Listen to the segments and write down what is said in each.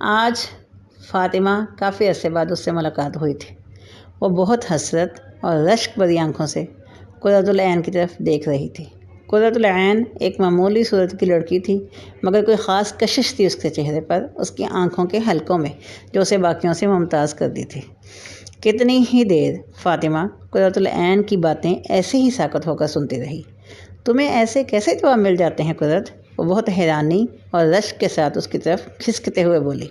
آج فاطمہ کافی عرصے بعد اس سے ملاقات ہوئی تھی۔ وہ بہت حسرت اور رشک بھری آنکھوں سے قرۃ العین کی طرف دیکھ رہی تھی۔ قرۃ العین ایک معمولی صورت کی لڑکی تھی، مگر کوئی خاص کشش تھی اس کے چہرے پر، اس کی آنکھوں کے حلقوں میں، جو اسے باقیوں سے ممتاز کرتی تھی۔ کتنی ہی دیر فاطمہ قرۃ العین کی باتیں ایسے ہی ساکت ہو کر سنتی رہی۔ تمہیں ایسے کیسے جواب مل جاتے ہیں قرۃ؟ وہ بہت حیرانی اور رشک کے ساتھ اس کی طرف کھسکتے ہوئے بولی۔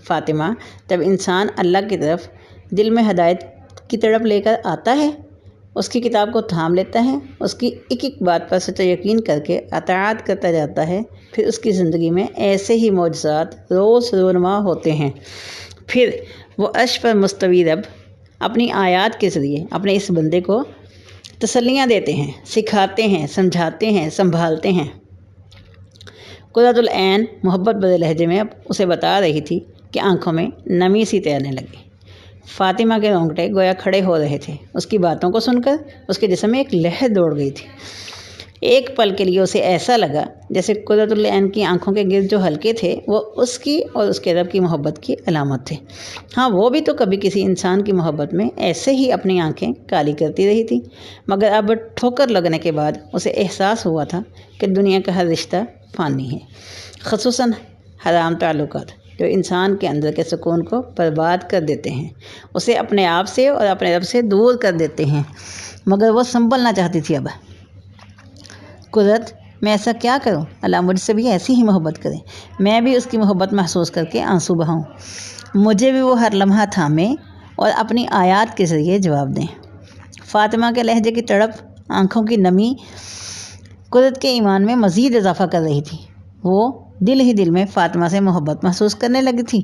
فاطمہ، جب انسان اللہ کی طرف دل میں ہدایت کی تڑپ لے کر آتا ہے، اس کی کتاب کو تھام لیتا ہے، اس کی ایک ایک بات پر سچا یقین کر کے اطاعت کرتا جاتا ہے، پھر اس کی زندگی میں ایسے ہی معجزات روز رونما ہوتے ہیں۔ پھر وہ عرش پر مستوی رب اپنی آیات کے ذریعے اپنے اس بندے کو تسلیاں دیتے ہیں، سکھاتے ہیں، سمجھاتے ہیں، سنبھالتے ہیں۔ قرۃ العین محبت بھرے لہجے میں اسے بتا رہی تھی کہ آنکھوں میں نمی سی تیرنے لگی۔ فاطمہ کے رونگٹے گویا کھڑے ہو رہے تھے۔ اس کی باتوں کو سن کر اس کے جسم میں ایک لہر دوڑ گئی تھی۔ ایک پل کے لیے اسے ایسا لگا جیسے قرۃ العین کی آنکھوں کے گرد جو حلقے تھے وہ اس کی اور اس کے رب کی محبت کی علامت تھے۔ ہاں، وہ بھی تو کبھی کسی انسان کی محبت میں ایسے ہی اپنی آنکھیں کالی کرتی رہی تھی، مگر اب ٹھوکر لگنے کے بعد اسے احساس ہوا تھا کہ دنیا کا ہر رشتہ فانی ہے، خصوصاً حرام تعلقات، جو انسان کے اندر کے سکون کو برباد کر دیتے ہیں، اسے اپنے آپ سے اور اپنے رب سے دور کر دیتے ہیں۔ مگر وہ سنبھلنا چاہتی تھی۔ اب قرۃ، میں ایسا کیا کروں؟ اللہ مجھ سے بھی ایسی ہی محبت کرے، میں بھی اس کی محبت محسوس کر کے آنسو بہاؤں، مجھے بھی وہ ہر لمحہ تھامے اور اپنی آیات کے ذریعے جواب دیں۔ فاطمہ کے لہجے کی تڑپ، آنکھوں کی نمی قرۃ کے ایمان میں مزید اضافہ کر رہی تھی۔ وہ دل ہی دل میں فاطمہ سے محبت محسوس کرنے لگی تھی،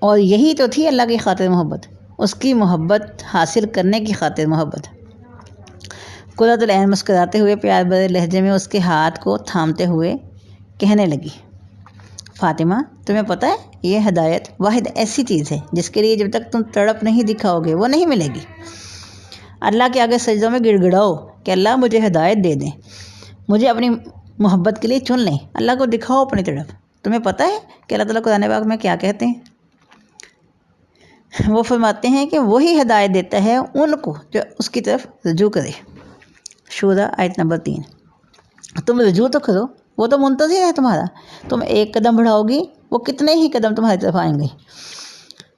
اور یہی تو تھی اللہ کی خاطر محبت، اس کی محبت حاصل کرنے کی خاطر محبت۔ قرۃ العین مسکراتے ہوئے پیار بھرے لہجے میں اس کے ہاتھ کو تھامتے ہوئے کہنے لگی، فاطمہ، تمہیں پتہ ہے یہ ہدایت واحد ایسی چیز ہے جس کے لیے جب تک تم تڑپ نہیں دکھاؤ گے وہ نہیں ملے گی۔ اللہ کے آگے سجدوں میں گڑ گڑاؤ کہ اللہ مجھے ہدایت دے دیں، مجھے اپنی محبت کے لیے چن لیں، اللہ کو دکھاؤ اپنی طرف۔ تمہیں پتہ ہے کہ اللہ تعالیٰ قرآن پاک میں کیا کہتے ہیں؟ وہ فرماتے ہیں کہ وہی ہدایت دیتا ہے ان کو جو اس کی طرف رجوع کرے۔ شورہ آیت نمبر 3۔ تم رجوع تو کرو، وہ تو منتظر ہے تمہارا۔ تم ایک قدم بڑھاؤ گی، وہ کتنے ہی قدم تمہاری طرف آئیں گے۔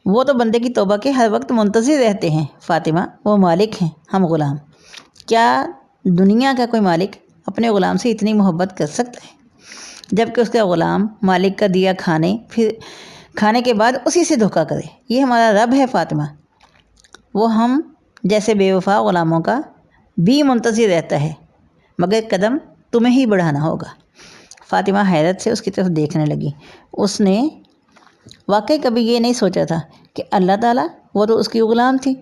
وہ تو بندے کی توبہ کے ہر وقت منتظر رہتے ہیں۔ فاطمہ، وہ مالک ہیں، ہم غلام۔ کیا دنیا کا کوئی مالک اپنے غلام سے اتنی محبت کر سکتا ہے جبکہ اس کا غلام مالک کا دیا پھر کھانے کے بعد اسی سے دھوکہ کرے؟ یہ ہمارا رب ہے فاطمہ، وہ ہم جیسے بے وفا غلاموں کا بھی منتظر رہتا ہے، مگر قدم تمہیں ہی بڑھانا ہوگا۔ فاطمہ حیرت سے اس کی طرف دیکھنے لگی۔ اس نے واقعی کبھی یہ نہیں سوچا تھا کہ اللہ تعالیٰ، وہ تو اس کی غلام تھی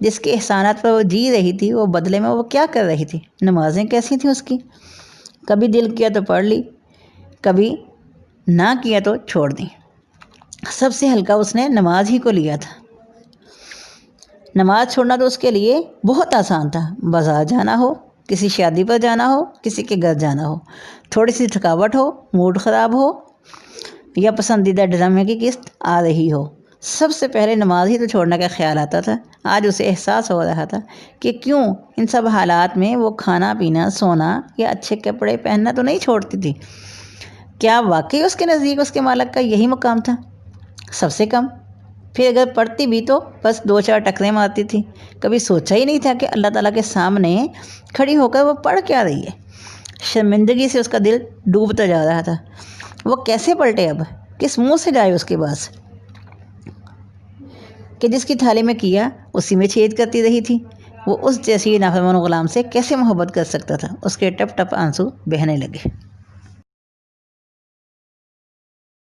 جس کے احسانات پر وہ جی رہی تھی، وہ بدلے میں وہ کیا کر رہی تھی؟ نمازیں کیسی تھیں اس کی؟ کبھی دل کیا تو پڑھ لی، کبھی نہ کیا تو چھوڑ دی۔ سب سے ہلکا اس نے نماز ہی کو لیا تھا۔ نماز چھوڑنا تو اس کے لیے بہت آسان تھا۔ بازار جانا ہو، کسی شادی پر جانا ہو، کسی کے گھر جانا ہو، تھوڑی سی تھکاوٹ ہو، موڈ خراب ہو، یا پسندیدہ ڈرامے کی قسط آ رہی ہو، سب سے پہلے نماز ہی تو چھوڑنے کا خیال آتا تھا۔ آج اسے احساس ہو رہا تھا کہ کیوں ان سب حالات میں وہ کھانا پینا، سونا یا اچھے کپڑے پہننا تو نہیں چھوڑتی تھی۔ کیا واقعی اس کے نزدیک اس کے مالک کا یہی مقام تھا؟ سب سے کم، پھر اگر پڑھتی بھی تو بس 2-4 ٹکریں مارتی تھی۔ کبھی سوچا ہی نہیں تھا کہ اللہ تعالیٰ کے سامنے کھڑی ہو کر وہ پڑھ کیا رہی ہے۔ شرمندگی سے اس کا دل ڈوبتا جا رہا تھا۔ وہ کیسے پلٹے اب؟ کس منہ سے جائے اس کے پاس کہ جس کی تھالی میں کیا اسی میں چھید کرتی رہی تھی؟ وہ اس جیسی نافرمان غلام سے کیسے محبت کر سکتا تھا؟ اس کے ٹپ ٹپ آنسو بہنے لگے۔